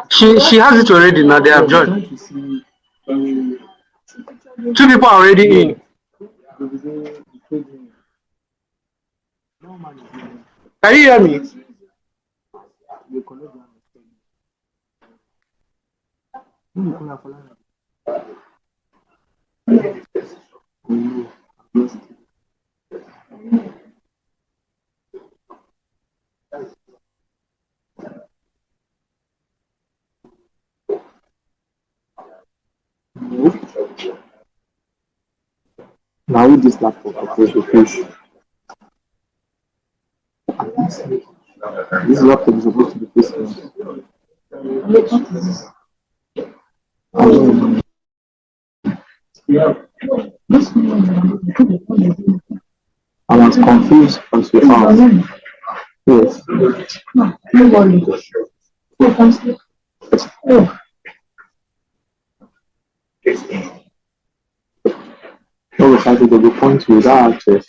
She has it already now. They have joined. Two people are already in. Can you hear me? Now with this laptop, because the fish. This laptop is supposed to be facing. I'm as confused as you are. Yes. No, we started the point without access.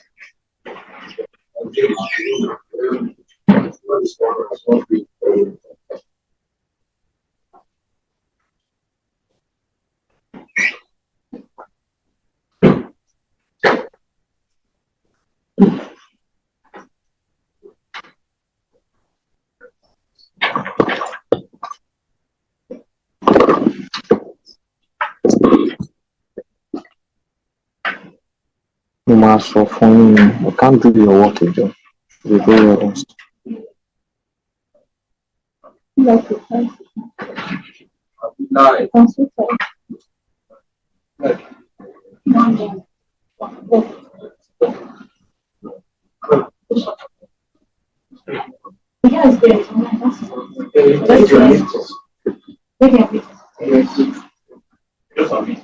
You must for phone. You can't do your work again. You go your own.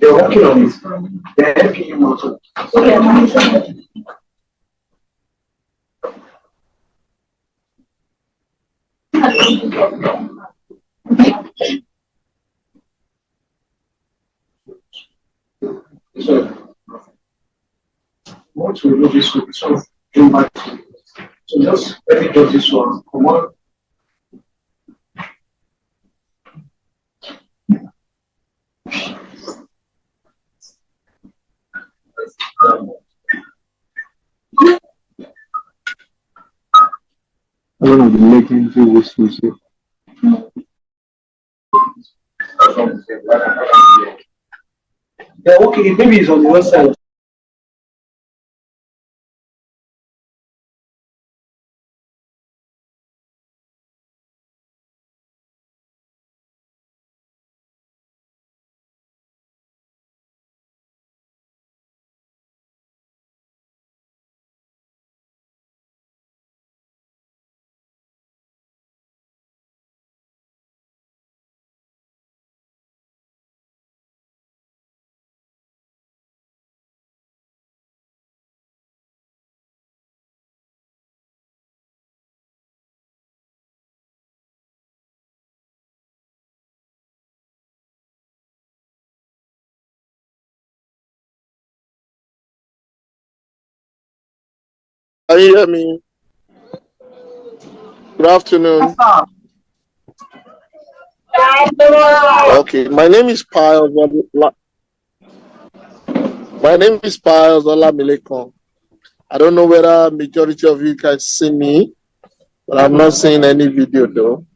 They're working on it. They're helping you also. So, once we do this, we sort of do back. So just let me do this one. Come on. One of the legendary whistles. Yeah, okay, maybe it's on the website. Can you hear me? Good afternoon. Okay, my name is Pius. My name is Pius Olamilekon. I don't know whether majority of you guys see me, but I'm not seeing any video though.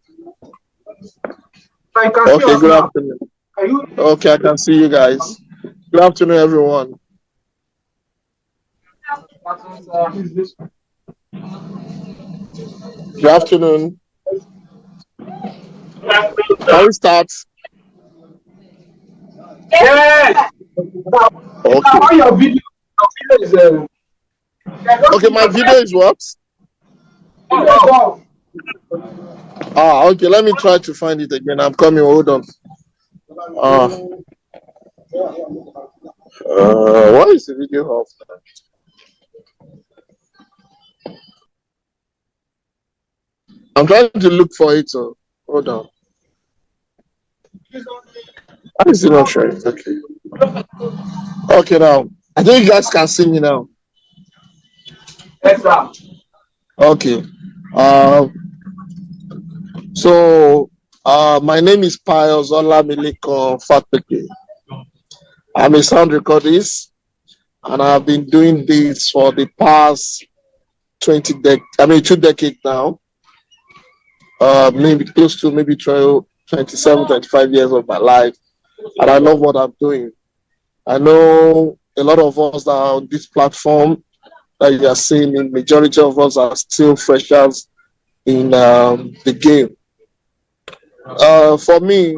Okay, good afternoon. Okay, I can see you guys. Good afternoon, everyone. Good afternoon. Can we start? Yes! Okay. Your video is Okay, my video is what? Okay, let me try to find it again. I'm coming, hold on. What is the video of? I'm trying to look for it, so hold on. Why is it not showing? Okay. Okay, now. I think you guys can see me now. Yes, sir. Okay. So, my name is Pius Fatoke. I'm a sound recordist, and I've been doing this for the past 2 decades now. Maybe close to maybe 27, 25 years of my life, and I love what I'm doing. I know a lot of us that are on this platform that you are seeing, the majority of us are still freshers in the game. For me,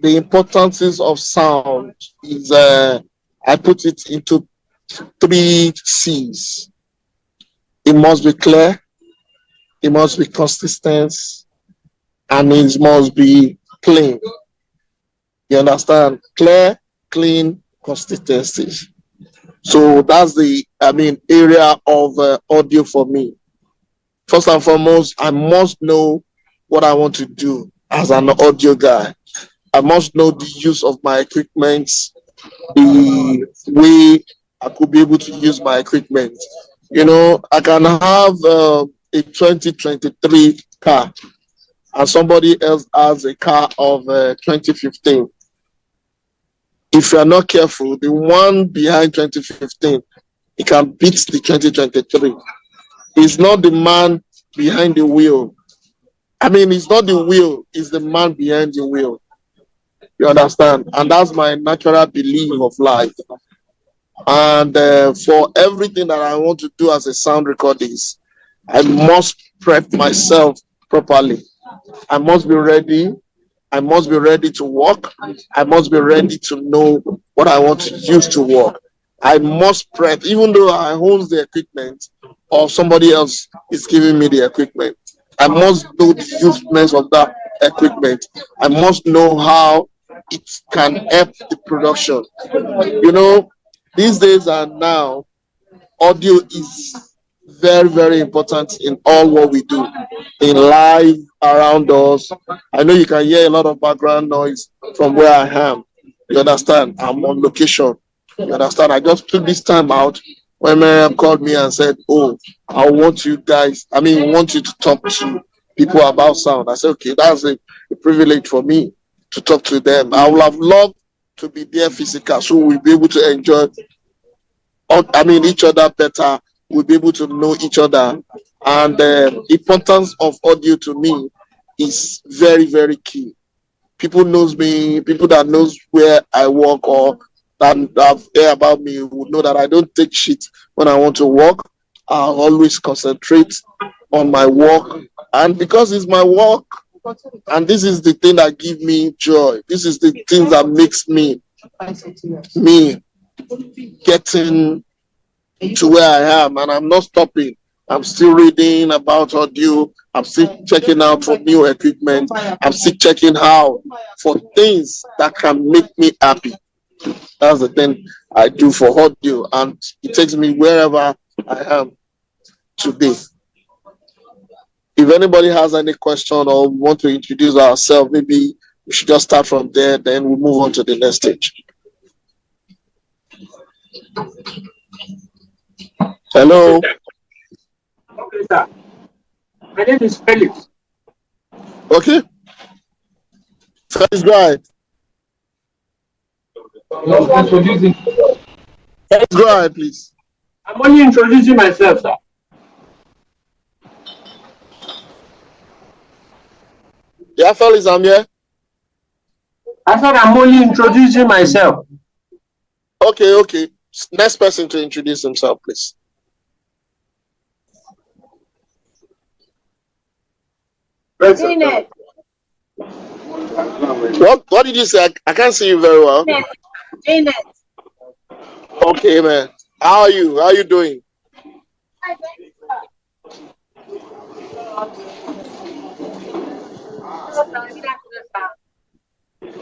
the importance of sound is I put it into 3 C's. It must be clear, it must be consistent, and it must be clean. You understand? Clear, clean, consistency. So that's the area of audio for me. First and foremost, I must know what I want to do as an audio guy. I must know the use of my equipment, the way I could be able to use my equipment. You know, I can have a 2023 car and somebody else has a car of 2015. If you are not careful, the one behind 2015, it can beat the 2023. It's not the man behind the wheel. It's not the wheel, it's the man behind the wheel. You understand? And that's my natural belief of life. And for everything that I want to do as a sound recordist, I must prep myself properly. I must be ready. I must be ready to work. I must be ready to know what I want to use to work. I must prep, even though I own the equipment or somebody else is giving me the equipment. I must know the usefulness of that equipment. I must know how it can help the production. You know, these days and now, audio is very, very important in all what we do, in life around us. I know you can hear a lot of background noise from where I am. You understand? I'm on location. You understand? I just took this time out when Miriam called me and said, "Oh, I want you guys, want you to talk to people about sound." I said, "Okay, that's a privilege for me to talk to them." I would have loved to be there physical so we'll be able to enjoy each other better. We'll be able to know each other. And the importance of audio to me is very, very key. People knows me, people that knows where I work or that have heard about me would know that I don't take shit when I want to work. I always concentrate on my work. And because it's my work, and this is the thing that gives me joy. This is the thing that makes me getting to where I am, and I'm not stopping. I'm still reading about audio. I'm still checking out for new equipment. I'm still checking out for things that can make me happy. That's the thing I do for audio, and it takes me wherever I am today. If anybody has any question or want to introduce ourselves, maybe we should just start from there, then we'll move on to the next stage. Hello. Okay, sir. My name is Felix. Okay. Felix, go ahead. Felix, go ahead, please. I'm only introducing myself, sir. Yeah, Felix, I'm here. I said I'm only introducing myself. Okay. Next person to introduce himself, please. What did you say? I can't see you very well. Janet. Okay, man. How are you? How are you doing?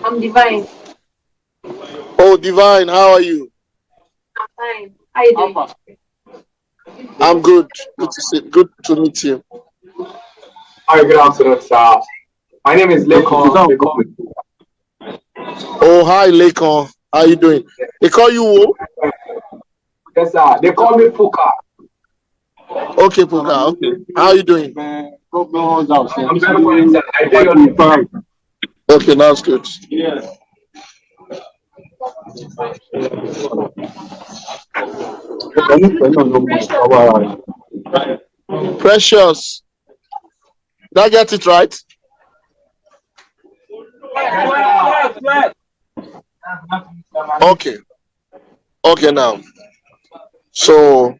I'm Divine. Oh, Divine, how are you? I'm fine. How you doing? I'm good. Good to meet you. Hi, good afternoon, sir. My name is Lekon. Oh, hi, Lekon. How are you doing? They call you who? Yes, sir. They call me Puka. Okay, Puka. Okay. How are you doing? I'm very well, sir. I take on the farm. Okay, that's good. Yes. Precious. Did I get it right? Okay. Okay, now. So,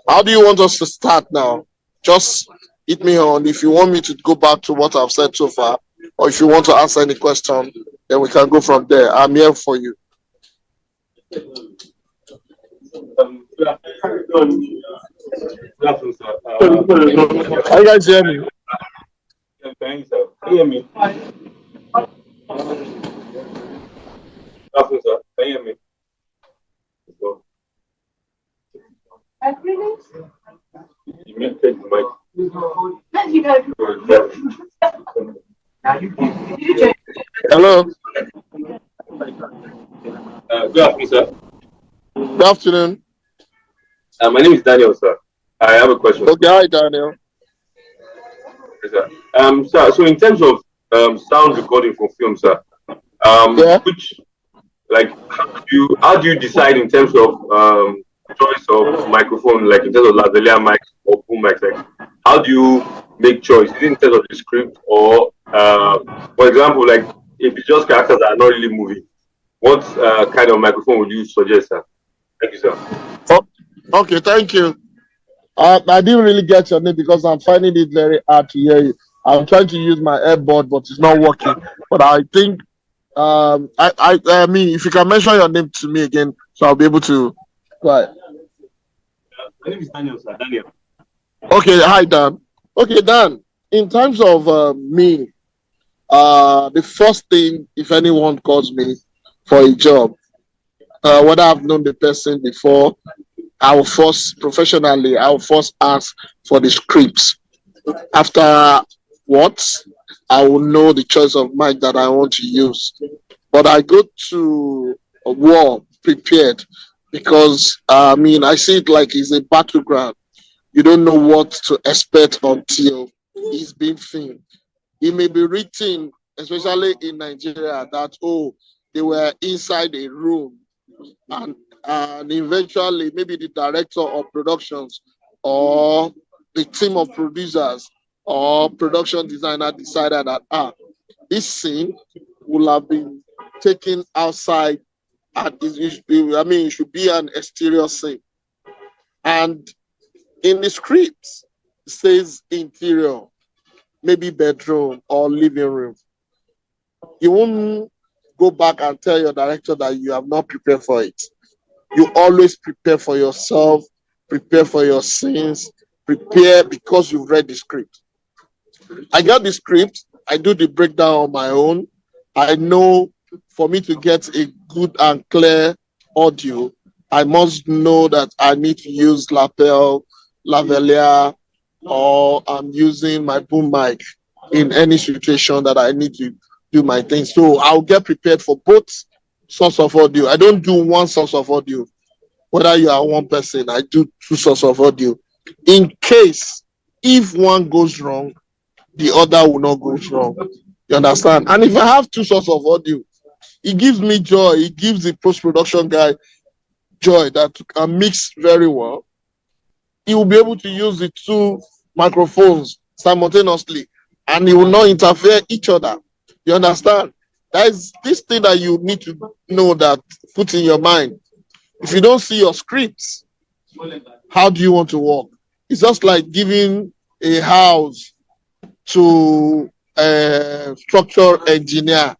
how do you want us to start now? Just hit me on if you want me to go back to what I've said so far, or if you want to answer any question, then we can go from there. I'm here for you. Good afternoon, sir. Can you guys hear me? Thanks, sir. Can you hear me? Good afternoon, sir. Can you hear me? You may take the mic. Hello. Good afternoon, sir. Good afternoon. My name is Daniel, sir. I have a question. Okay, hi Daniel. Yes, sir. Sir, so in terms of sound recording for film, sir, Yeah. which, like, how do you decide in terms of choice of microphone, like in terms of lavalier mic or boom mic? Like, how do you make choice? Is it in terms of the script, or, for example, like if it's just characters that are not really moving, what kind of microphone would you suggest, sir? Thank you, sir. Oh, okay, thank you. I didn't really get your name because I'm finding it very hard to hear you. I'm trying to use my AirPod, but it's not working. But I think, I mean, if you can mention your name to me again, so I'll be able to. Right. My name is Daniel, sir. Daniel. Okay, hi Dan. Okay, Dan. In terms of me, the first thing, if anyone calls me for a job, whether I've known the person before, I will first ask for the scripts. After what, I will know the choice of mic that I want to use. But I go to a war prepared because I mean I see it like it's a battleground. You don't know what to expect until it's being filmed. It may be written, especially in Nigeria, that they were inside a room and eventually maybe the director of productions or the team of producers or production designer decided that this scene will have been taken outside and it should be an exterior scene. And in the script it says interior, maybe bedroom or living room. You won't go back and tell your director that you have not prepared for it. You always prepare for yourself, prepare for your scenes, prepare because you've read the script. I got the script, I do the breakdown on my own. I know for me to get a good and clear audio, I must know that I need to use lapel, lavalier, or I'm using my boom mic in any situation that I need to do my thing. So I'll get prepared for both source of audio. I don't do one source of audio. Whether you are one person, I do two sources of audio. In case if one goes wrong, the other will not go wrong. You understand? And if I have two sources of audio, it gives me joy. It gives the post-production guy joy that can mix very well. He will be able to use the two microphones simultaneously and he will not interfere each other. You understand? That is this thing that you need to know, that put in your mind. If you don't see your scripts, how do you want to work? It's just like giving a house to a structural engineer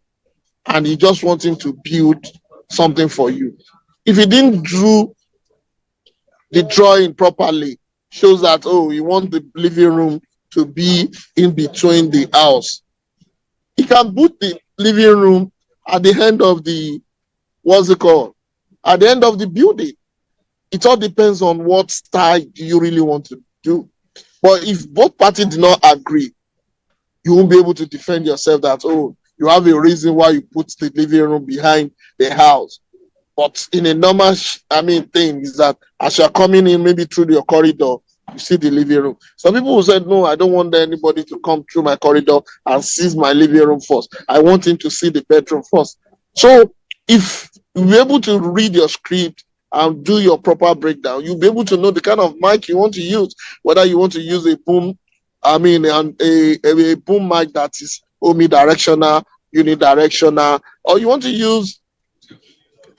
and you just want him to build something for you. If you didn't do the drawing properly, shows that, you want the living room to be in between the house. You can put the living room at the end of the, at the end of the building. It all depends on what style you really want to do. But if both parties do not agree, you won't be able to defend yourself that, you have a reason why you put the living room behind the house. But in a normal, thing is that as you're coming in, maybe through your corridor, You see the living room. Some people who said, no, I don't want anybody to come through my corridor and see my living room first. I want him to see the bedroom first. So if you're able to read your script and do your proper breakdown, you'll be able to know the kind of mic you want to use, whether you want to use a boom, a boom mic that is omnidirectional, unidirectional, or you want to use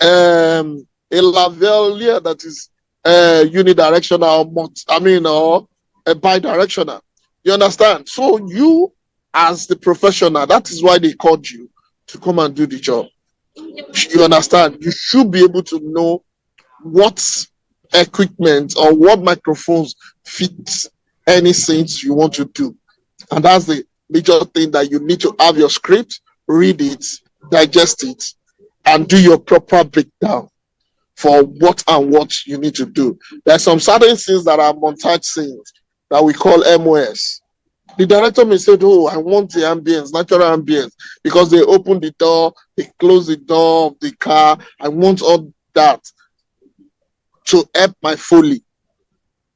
a lavalier that is unidirectional, or a bidirectional. You understand? So you, as the professional, that is why they called you to come and do the job. You understand? You should be able to know what equipment or what microphones fit any scenes you want to do. And that's the major thing, that you need to have your script, read it, digest it, and do your proper breakdown for what and what you need to do. There's some certain scenes that are montage scenes that we call MOS. The director may say, oh, I want the ambience, natural ambience, because they open the door, they close the door of the car. I want all that to help my Foley.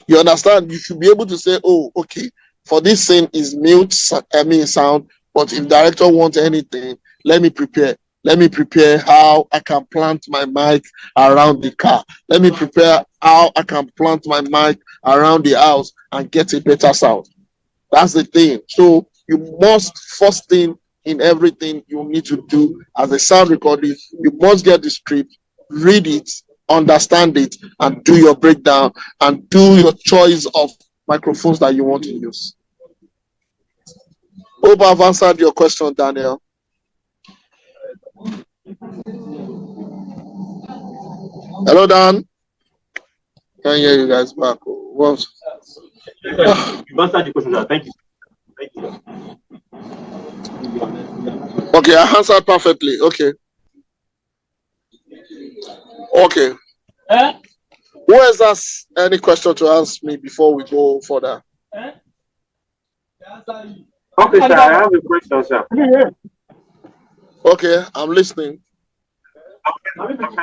You understand? You should be able to say, oh, okay, for this scene is mute, sound, but if director wants anything, let me prepare. Let me prepare how I can plant my mic around the car. Let me prepare how I can plant my mic around the house and get a better sound. That's the thing. So you must, first thing in everything you need to do as a sound recording, you must get the script, read it, understand it, and do your breakdown and do your choice of microphones that you want to use. Hope I've answered your question, Daniel. Hello, Dan. Can hear you guys back. What? You've answered the question, sir. Thank you. Thank you. Okay, I answered perfectly. Okay. Okay. Who else has any question to ask me before we go further? Okay, sir. I have a question, sir. Okay, I'm listening. Okay.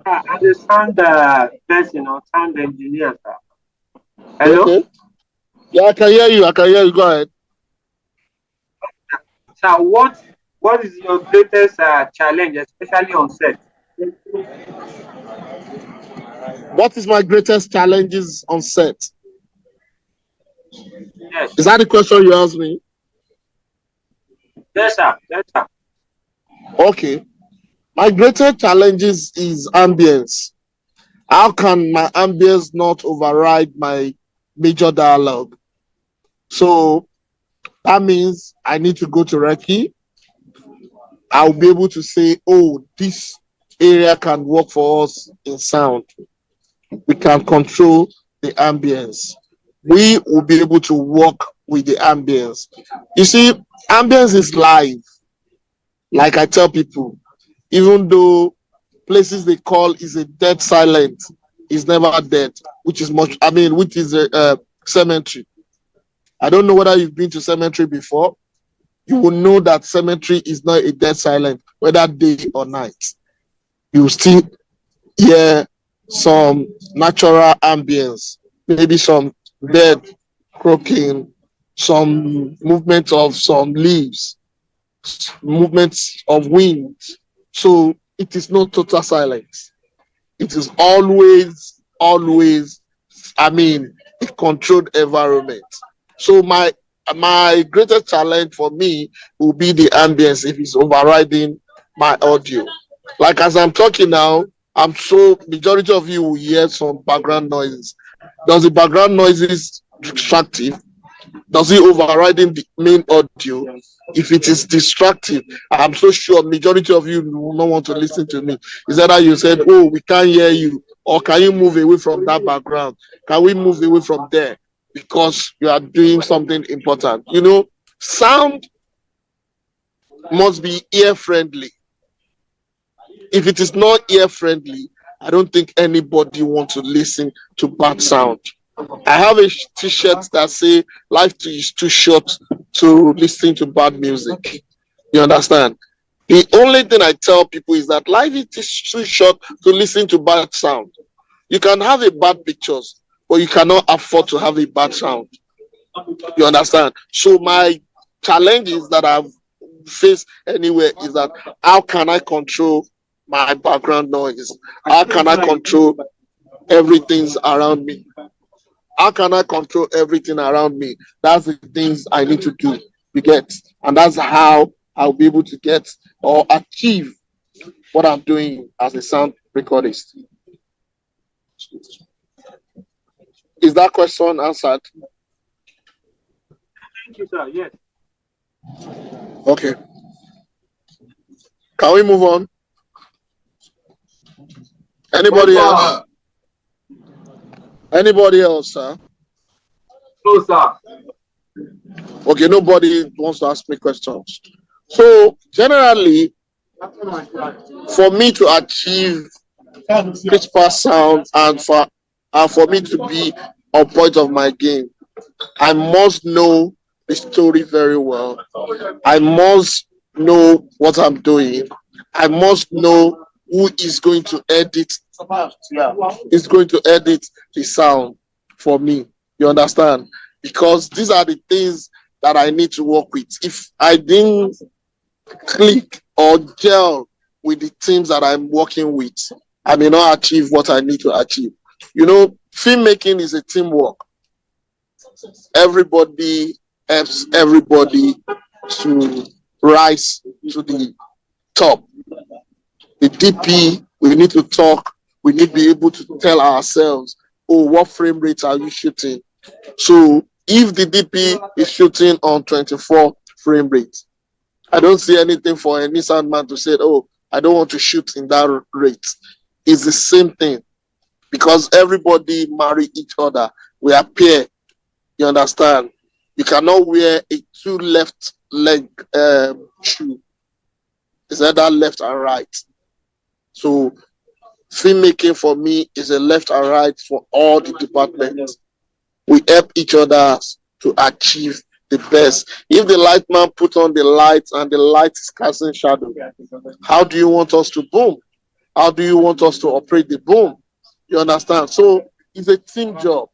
As a sound person or sound engineer, sir. Hello? Okay. Yeah, I can hear you. I can hear you. Go ahead. Sir, what is your greatest challenge, especially on set? What is my greatest challenges on set? Yes. Is that the question you asked me? Yes, sir. Yes, sir. Okay. My greatest challenges is ambience. How can my ambience not override my major dialogue? So that means I need to go to Recce. I'll be able to say, oh, this area can work for us in sound. We can control the ambience. We will be able to work with the ambience. You see, ambience is live. Like I tell people, even though places they call is a dead silent, is never dead, which is a cemetery. I don't know whether you've been to cemetery before. You will know that cemetery is not a dead silent, whether day or night. You still hear some natural ambience, maybe some bird croaking, some movement of some leaves, movements of wind. So it is not total silence. It is always, a controlled environment. So my greatest challenge for me will be the ambience if it's overriding my audio. Like as I'm talking now, I'm sure majority of you will hear some background noises. Does the background noises distractive? Does it overriding the main audio? If it is distractive, I'm so sure majority of you will not want to listen to me. Is that how you said, oh, we can't hear you, or can you move away from that background? Can we move away from there? Because you are doing something important. You know, sound must be ear friendly. If it is not ear friendly, I don't think anybody wants to listen to bad sound. I have a t-shirt that say life is too short to listen to bad music. You understand? The only thing I tell people is that life is too short to listen to bad sound. You can have a bad pictures, but you cannot afford to have a bad sound. You understand? So my challenges that I've faced anywhere is that how can I control my background noise? How can I control everything's around me? How can I control everything around me? That's the things I need to do. You get, and that's how I'll be able to get or achieve what I'm doing as a sound recordist. Is that question answered? Thank you, sir. Yes. Okay. Can we move on? Anybody else? Anybody else, sir? No, sir. Okay, nobody wants to ask me questions. So generally, for me to achieve crisper sound and for me to be on point of my game, I must know the story very well. I must know what I'm doing. I must know who is going to edit. Is going to edit the sound for me. You understand? Because these are the things that I need to work with. If I didn't click or gel with the teams that I'm working with, I may not achieve what I need to achieve. You know, filmmaking is a teamwork. Everybody helps everybody to rise to the top. The DP, we need to talk. We need to be able to tell ourselves, oh, what frame rate are you shooting? So if the DP is shooting on 24 frame rate, I don't see anything for any soundman to say, oh, I don't want to shoot in that rate. It's the same thing because everybody marry each other. We are pair. You understand? You cannot wear a two left leg shoe. It's either left and right. So filmmaking for me is a left and right for all the departments. We help each other to achieve the best. If the light man put on the lights and the light is casting shadow, how do you want us to boom? How do you want us to operate the boom? You understand? So it's a team job.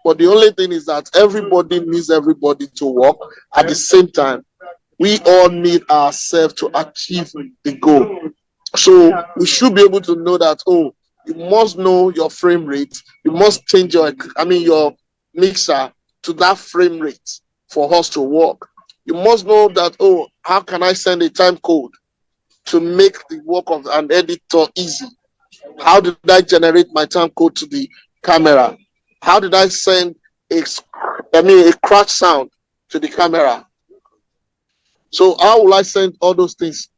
But the only thing is that everybody needs everybody to work at the same time. We all need ourselves to achieve the goal. So we should be able to know that, oh, you must know your frame rate. You must change your mixer to that frame rate for us to work. You must know that, oh, how can I send a time code to make the work of an editor easy? How did I generate my time code to the camera? How did I send a crash sound to the camera? So how will I send all those things?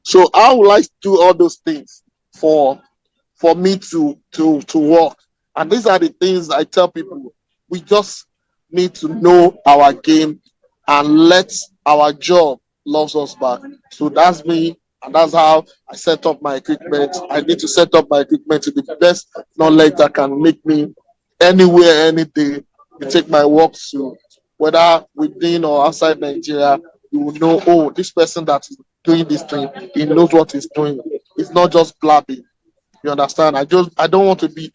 So how will I do all those things for me to work? And these are the things I tell people. We just need to know our game and let our job loves us back. So that's me, and that's how I set up my equipment. I need to set up my equipment to the best knowledge that can make me anywhere, any day. You take my work to whether within or outside Nigeria, you will know, oh, this person that is doing this thing, he knows what he's doing. It's not just blabbing. You understand? I don't want to be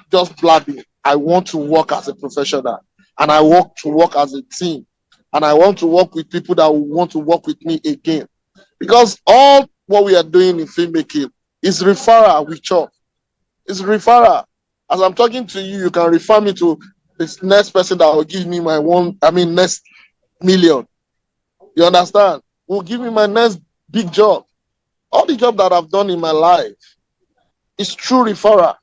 just blabbing. I want to work as a professional, and I want to work as a team, and I want to work with people that will want to work with me again. Because all what we are doing in filmmaking is referral with chop. It's referral. As I'm talking to you, you can refer me to this next person that will give me my next million. You understand? Will give me my next big job. All the job that I've done in my life is true referral.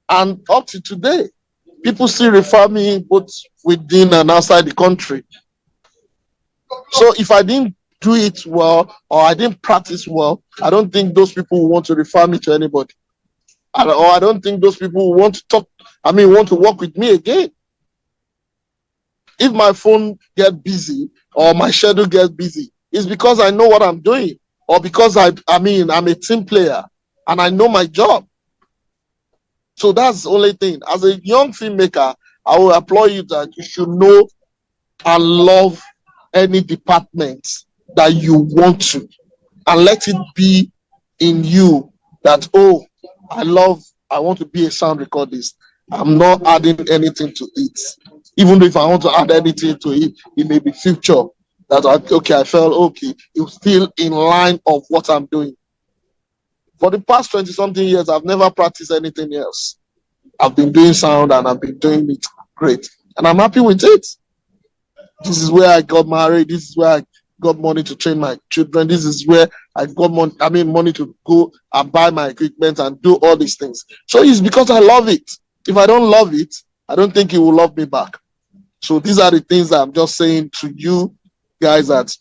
And up to today, people still refer me both within and outside the country. So if I didn't do it well or I didn't practice well, I don't think those people will want to refer me to anybody. Or I don't think those people will want to work with me again. If my phone gets busy or my schedule gets busy, it's because I know what I'm doing, or because I'm a team player and I know my job. So that's the only thing. As a young filmmaker, I will applaud you that you should know and love any department that you want to. and let it be in you that, oh, I want to be a sound recordist. I'm not adding anything to it. Even if I want to add anything to it, it may be future. I felt okay. It's still in line of what I'm doing. For the past 20 something years, I've never practiced anything else. I've been doing sound and I've been doing it great. And I'm happy with it. This is where I got married. This is where I got money to train my children. This is where I got money to go and buy my equipment and do all these things. So it's because I love it. If I don't love it, I don't think it will love me back. So these are the things that I'm just saying to you guys, that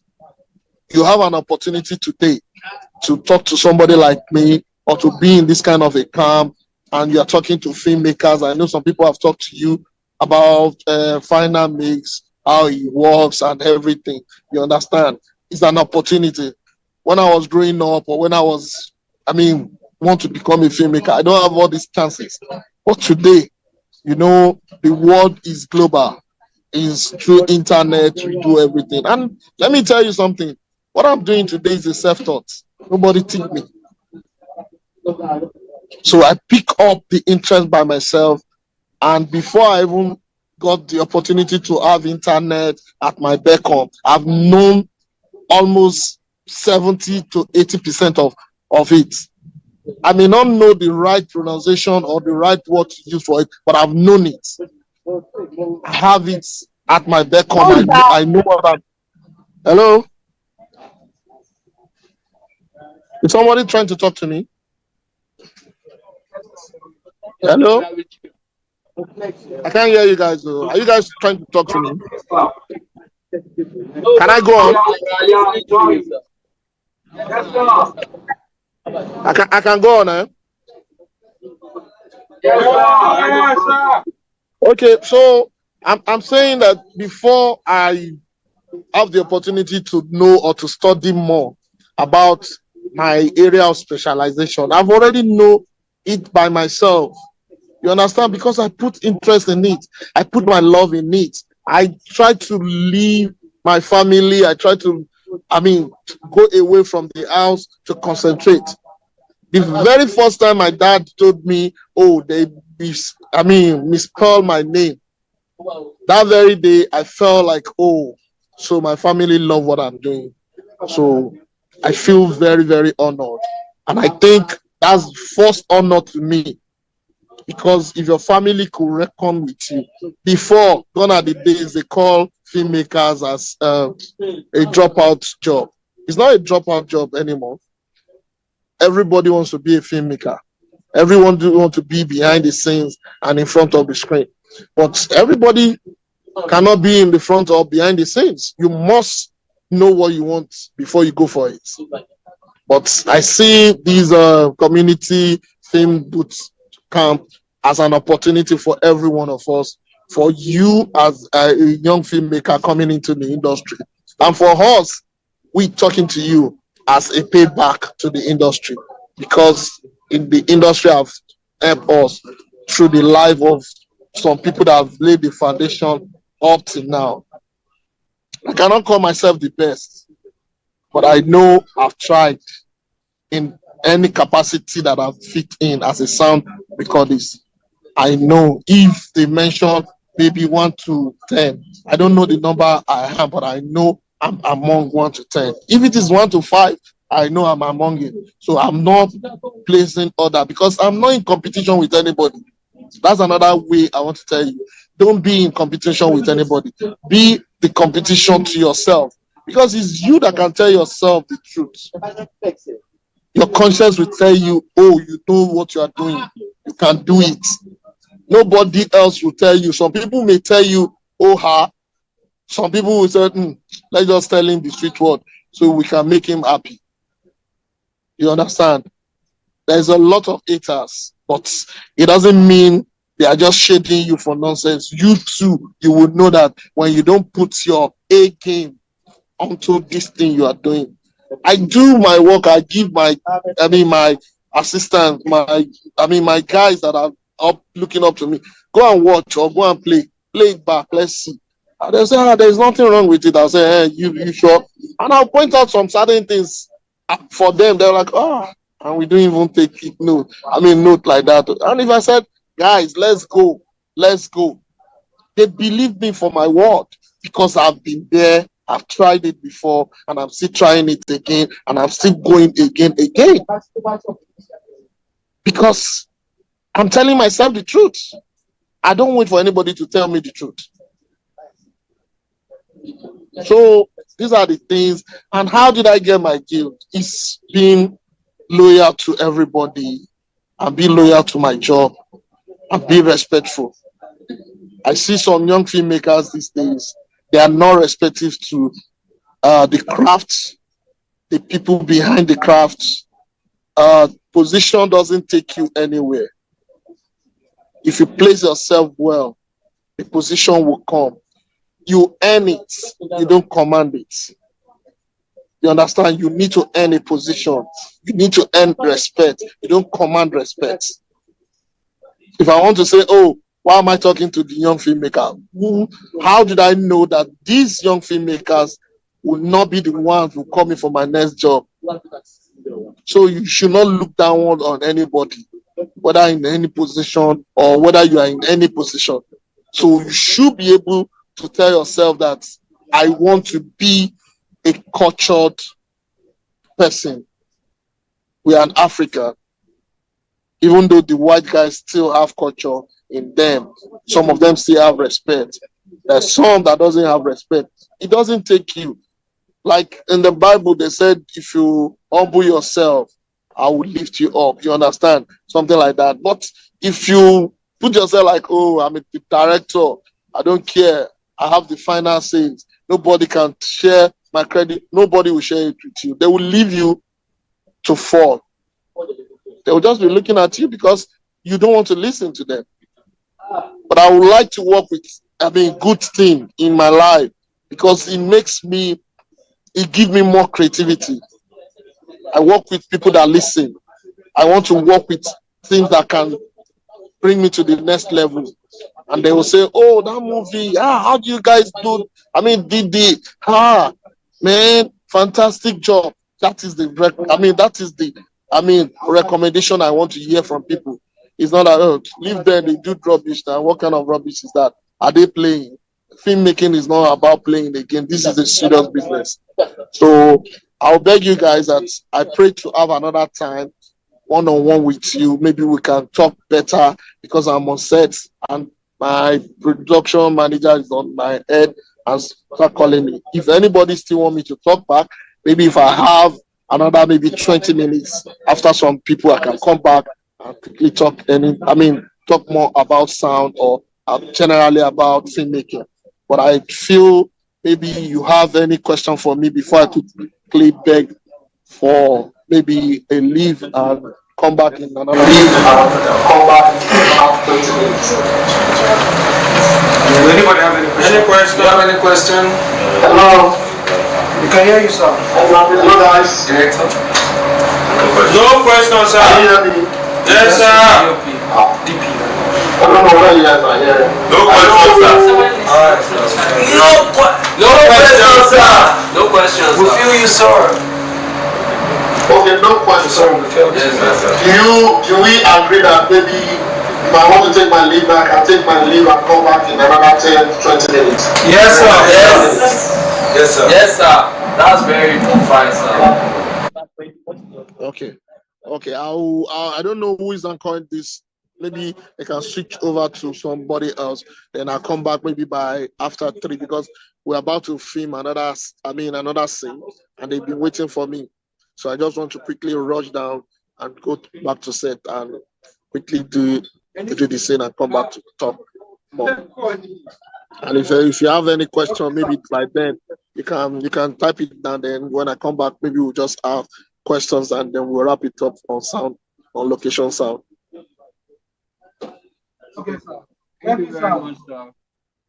you have an opportunity today to talk to somebody like me, or to be in this kind of a camp, and you're talking to filmmakers. I know some people have talked to you about final mix, how it works and everything. You understand? It's an opportunity. When I was growing up, or when want to become a filmmaker, I don't have all these chances. But today, the world is global. Is through internet, we do everything. And let me tell you something. What I'm doing today is a self-taught. Nobody teach me. So I pick up the interest by myself. And before I even got the opportunity to have internet at my beck on, I've known almost 70 to 80% of it. I may not know the right pronunciation or the right word to use for it, but I've known it. I have it at my beck on. I know what I'm. Hello? Is somebody trying to talk to me? Hello? I can't hear you guys though. Are you guys trying to talk to me? Can I go on? I can go on, eh? Okay, so I'm saying that before I have the opportunity to know or to study more about my area of specialization, I've already know it by myself. You understand? Because I put interest in it. I put my love in it. I try to leave my family. I try to, go away from the house to concentrate. The very first time my dad told me, oh, they misspelled my name. That very day, I felt like, oh, so my family love what I'm doing. So I feel very, very honored. And I think that's first honor to me. Because if your family could reckon with you, before, gone are the days they call filmmakers as a dropout job. It's not a dropout job anymore. Everybody wants to be a filmmaker. Everyone wants to be behind the scenes and in front of the screen. But everybody cannot be in the front or behind the scenes. You must know what you want before you go for it. But I see these community film booth camp as an opportunity for every one of us, for you as a young filmmaker coming into the industry, and for us, we talking to you as a payback to the industry, because in the industry have helped us through the life of some people that have laid the foundation up to now. I cannot call myself the best, but I know I've tried in any capacity that I've fit in as a sound recordist. I know if they mention maybe 1 to 10, I don't know the number I have, but I know I'm among 1 to 10. If it is 1 to 5, I know I'm among it. So I'm not placing order because I'm not in competition with anybody. That's another way I want to tell you. Don't be in competition with anybody. Be the competition to yourself, because it's you that can tell yourself the truth. Your conscience will tell you, oh, you know what you are doing. You can do it. Nobody else will tell you. Some people may tell you, oh, ha. Some people will say, let's just tell him the street word so we can make him happy. You understand? There's a lot of haters, but it doesn't mean they are just shading you for nonsense. You too, you would know that when you don't put your A game onto this thing you are doing. I do my work. I give my assistant, my guys that are up looking up to me, go and watch or go and play it back. Let's see. And they say, there's nothing wrong with it. I'll say, hey, you sure? And I'll point out some certain things For them, they're like, oh, and we don't even take it note. Note like that. And if I said, guys, let's go, they believe me for my word because I've been there, I've tried it before, and I'm still trying it again, and I'm still going again. Because I'm telling myself the truth. I don't wait for anybody to tell me the truth. So these are the things. And how did I get my guilt? It's being loyal to everybody and be loyal to my job and be respectful. I see some young filmmakers these days, they are not respectful to the craft, the people behind the craft. Position doesn't take you anywhere. If you place yourself well, the position will come. You earn it, you don't command it. You understand? You need to earn a position. You need to earn respect. You don't command respect. If I want to say, oh, why am I talking to the young filmmaker? How did I know that these young filmmakers will not be the ones who call me for my next job? So you should not look downward on anybody, whether in any position or whether you are in any position. So you should be able to tell yourself that I want to be a cultured person. We are in Africa. Even though the white guys still have culture in them, some of them still have respect. There's some that doesn't have respect. It doesn't take you. Like in the Bible, they said, if you humble yourself, I will lift you up. You understand? Something like that. But if you put yourself like, oh, I'm a director, I don't care, I have the final say, nobody can share my credit, nobody will share it with you. They will leave you to fall. They will just be looking at you because you don't want to listen to them. But I would like to work with, good team in my life because it gives me more creativity. I work with people that listen. I want to work with things that can bring me to the next level. And they will say, oh, that movie, how do you guys do? Man, fantastic job. That is the recommendation I want to hear from people. It's not that, oh, leave them, they do rubbish now. What kind of rubbish is that? Are they playing? Filmmaking is not about playing the game. This is a serious business. So I'll beg you guys that I pray to have another time one-on-one with you. Maybe we can talk better because I'm on set and my production manager is on my head and start calling me. If anybody still want me to talk back, maybe if I have another maybe 20 minutes after some people, I can come back and quickly talk more about sound or generally about filmmaking. But I feel maybe you have any question for me before I could quickly beg for maybe a leave and come back in another leave and come back in about 20 minutes. Does anybody have any question? Any question? You have any question? Hello. We can hear you, sir. Hello, guys. Director. No question, sir. Can you hear me? Yes, sir. DP. I don't know whether you guys are hearing. No question, sir. Alright. No question, sir. No questions. We feel you, sir. Okay, no question. Sir, we feel you. Yes, sir. Do we agree that maybe if I want to take my leave back, I'll take my leave and come back in another 10, 20 minutes? Yes, sir. Yes. Yes, sir. Yes, sir. That's very fine, sir. Okay. I don't know who is anchoring this. Maybe they can switch over to somebody else. Then I'll come back maybe by after 3 because we're about to film another scene and they've been waiting for me. So I just want to quickly rush down and go back to set and quickly do the scene and come back to talk more. And if you have any question, maybe by then you can type it down. Then when I come back, maybe we'll just have questions and then we'll wrap it up on sound, on location sound. Okay, sir. Thank you very much, sir.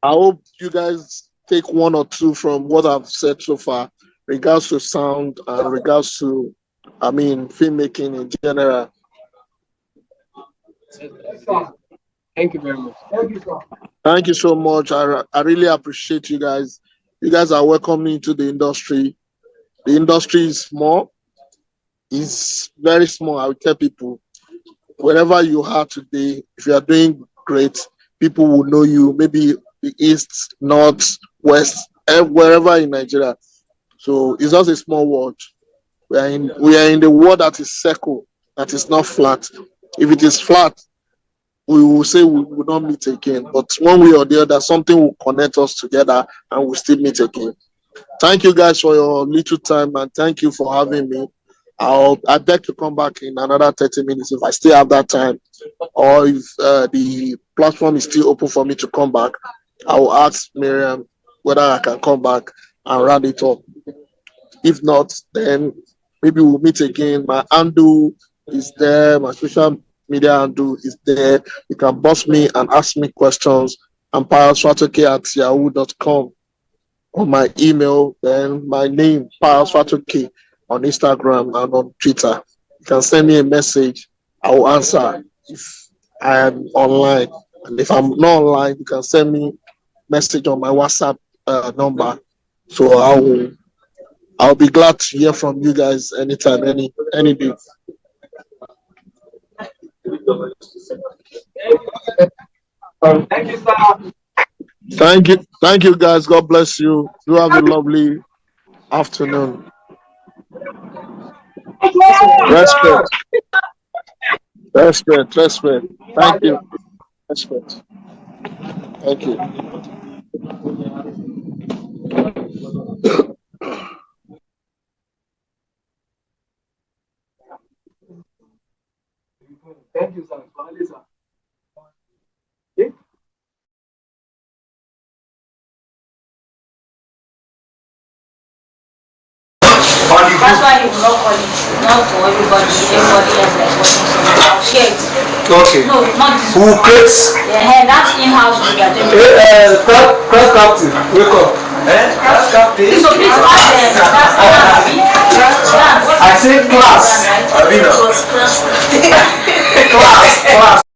I hope you guys take 1 or 2 from what I've said so far, regards to sound and regards to, filmmaking in general. Thank you very much. Thank you, sir. Thank you so much. I really appreciate you guys. You guys are welcoming to the industry. The industry is small, is very small. I will tell people, wherever you are today, if you are doing great, people will know you. Maybe the east, north, west, wherever in Nigeria. So it's just a small world. We are in the world that is circle, that is not flat. If it is flat, we will say we will not meet again. But one way or the other, something will connect us together and we'll still meet again. Thank you guys for your little time and thank you for having me. I beg to come back in another 30 minutes if I still have that time, or if the platform is still open for me to come back. I will ask Miriam whether I can come back and round it up. If not, then maybe we'll meet again. My handle is there, my social media handle is there. You can boss me and ask me questions. I'm Pius Fatoke at yahoo.com on my email, then my name, Pius Fatoke, on Instagram and on Twitter. You can send me a message. I will answer if I am online. And if I'm not online, you can send me message on my WhatsApp number. So I'll be glad to hear from you guys anytime, any day. Thank you, sir. Thank you guys. God bless you. You have a lovely afternoon. Respect, respect. Thank you. Respect. Thank you. Thank you, sir. Finally, sir. That's why he will not call it. Not for everybody. Everybody has like something. I'll share it. Okay. No, not this Who one. creates? Yeah, that's in-house with that. Cross captain. Wake up. Class captain. So please ask them. That's I say class. right? Abina. Class. Class.